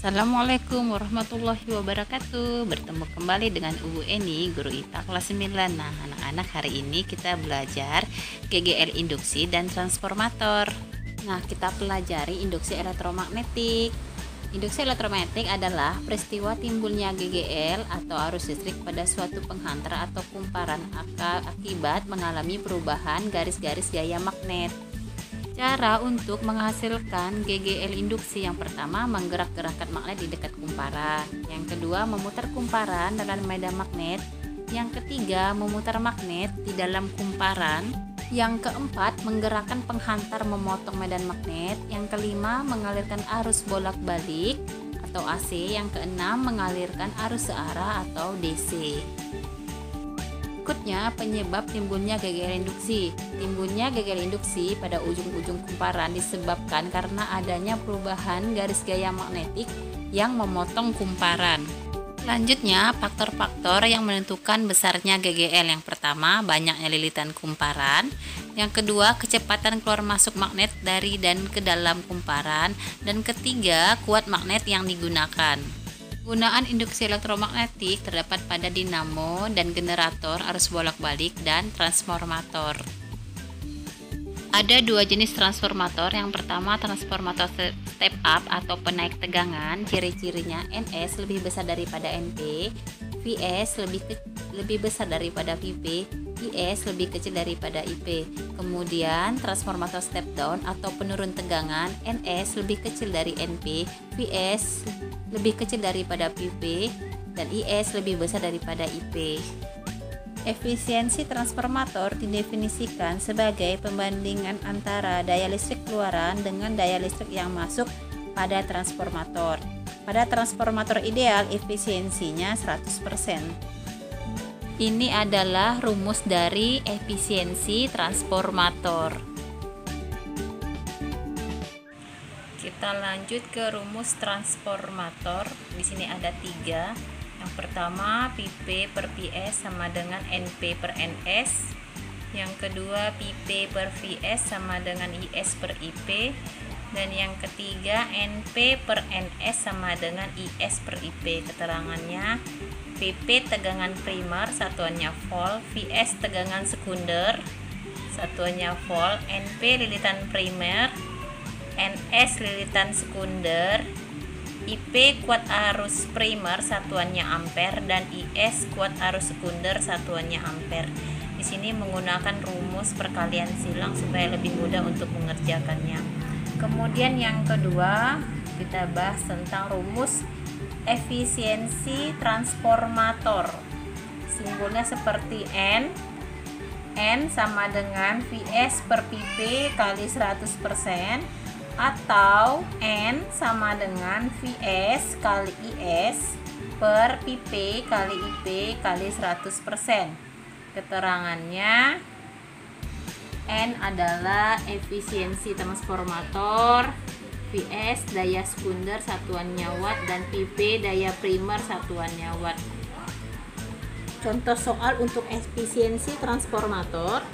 Assalamualaikum warahmatullahi wabarakatuh. Bertemu kembali dengan Ibu Eni, guru IPA kelas 9. Nah, anak-anak, hari ini kita belajar GGL induksi dan transformator. Nah, kita pelajari induksi elektromagnetik. Induksi elektromagnetik adalah peristiwa timbulnya GGL atau arus listrik pada suatu penghantar atau kumparan akibat mengalami perubahan garis-garis gaya magnet. Cara untuk menghasilkan GGL induksi: yang pertama, menggerak-gerakkan magnet di dekat kumparan. Yang kedua, memutar kumparan dalam medan magnet. Yang ketiga, memutar magnet di dalam kumparan. Yang keempat, menggerakkan penghantar memotong medan magnet. Yang kelima, mengalirkan arus bolak-balik atau AC. Yang keenam, mengalirkan arus searah atau DC. Berikutnya, penyebab timbulnya GGL induksi. Timbulnya GGL induksi pada ujung-ujung kumparan disebabkan karena adanya perubahan garis gaya magnetik yang memotong kumparan. Selanjutnya, faktor-faktor yang menentukan besarnya GGL. Yang pertama, banyaknya lilitan kumparan. Yang kedua, kecepatan keluar masuk magnet dari dan ke dalam kumparan. Dan ketiga, kuat magnet yang digunakan. Penggunaan induksi elektromagnetik terdapat pada dinamo dan generator arus bolak-balik dan transformator. Ada dua jenis transformator. Yang pertama, transformator step up atau penaik tegangan. Ciri-cirinya: NS lebih besar daripada NP, VS lebih besar daripada VP, IS lebih kecil daripada IP. Kemudian transformator step down atau penurun tegangan. NS lebih kecil dari NP, VS lebih kecil daripada PP, dan IS lebih besar daripada IP. Efisiensi transformator didefinisikan sebagai pembandingan antara daya listrik keluaran dengan daya listrik yang masuk pada transformator. Pada transformator ideal, efisiensinya 100%. Ini adalah rumus dari efisiensi transformator. Kita lanjut ke rumus transformator. Di sini ada 3. Yang pertama, PP per PS sama dengan NP per NS. Yang kedua, PP per VS sama dengan IS per IP. Dan yang ketiga, NP per NS sama dengan IS per IP. Keterangannya: PP tegangan primer, satuannya volt; VS tegangan sekunder, satuannya volt; NP lilitan primer, NS lilitan sekunder; IP kuat arus primer, satuannya ampere; dan IS kuat arus sekunder, satuannya ampere. Di sini menggunakan rumus perkalian silang supaya lebih mudah untuk mengerjakannya. Kemudian yang kedua, kita bahas tentang rumus efisiensi transformator. Simbolnya seperti N sama dengan VS per PP kali 100%, atau N sama dengan VS kali IS per PP kali IP kali 100%. Keterangannya: N adalah efisiensi transformator, VS daya sekunder satuannya watt, dan PP daya primer satuannya watt. Contoh soal untuk efisiensi transformator.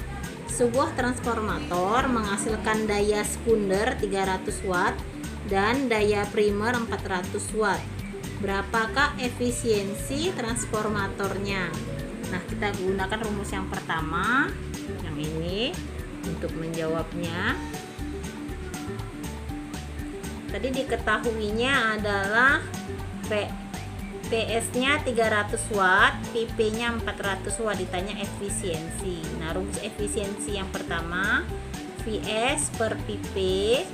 Sebuah transformator menghasilkan daya sekunder 300 watt dan daya primer 400 watt. Berapakah efisiensi transformatornya? Nah, kita gunakan rumus yang pertama, yang ini, untuk menjawabnya. Tadi diketahuinya adalah PS-nya 300 watt, PP-nya 400 watt, ditanya efisiensi. Nah, rumus efisiensi yang pertama, VS per PP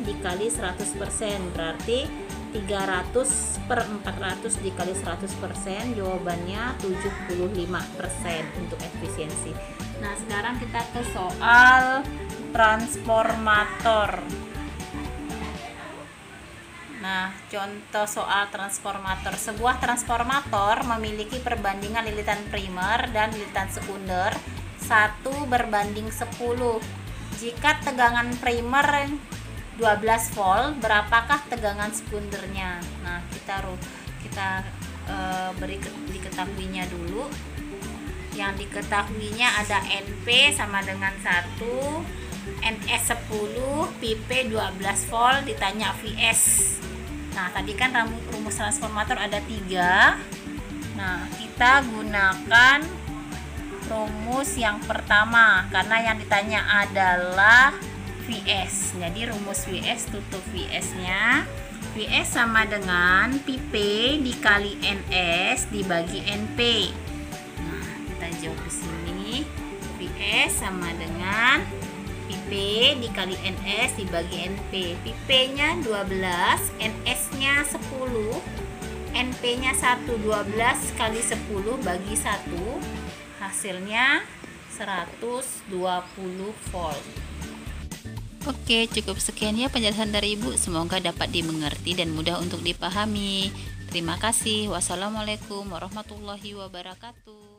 dikali 100%, berarti 300 per 400 dikali 100%, jawabannya 75% untuk efisiensi. Nah, sekarang kita ke soal transformator. Nah, contoh soal transformator. Sebuah transformator memiliki perbandingan lilitan primer dan lilitan sekunder 1:10. Jika tegangan primer 12 volt, berapakah tegangan sekundernya? Nah, kita beri diketahuinya dulu. Yang diketahuinya ada NP sama dengan 1, NS 10, PP 12 volt, ditanya VS Nah, tadi kan rumus transformator ada 3. Nah, kita gunakan rumus yang pertama karena yang ditanya adalah Vs. Jadi rumus Vs, tutup Vs-nya. Vs sama dengan pp dikali Ns dibagi Np. Nah, kita jawab di sini. Vs sama dengan pp dikali Ns dibagi Np. Pp-nya 12, Ns-nya 10, Np-nya 1. 12 kali 10 bagi 1, hasilnya 120 volt. Oke, cukup sekian ya penjelasan dari Ibu. Semoga dapat dimengerti dan mudah untuk dipahami. Terima kasih. Wassalamualaikum warahmatullahi wabarakatuh.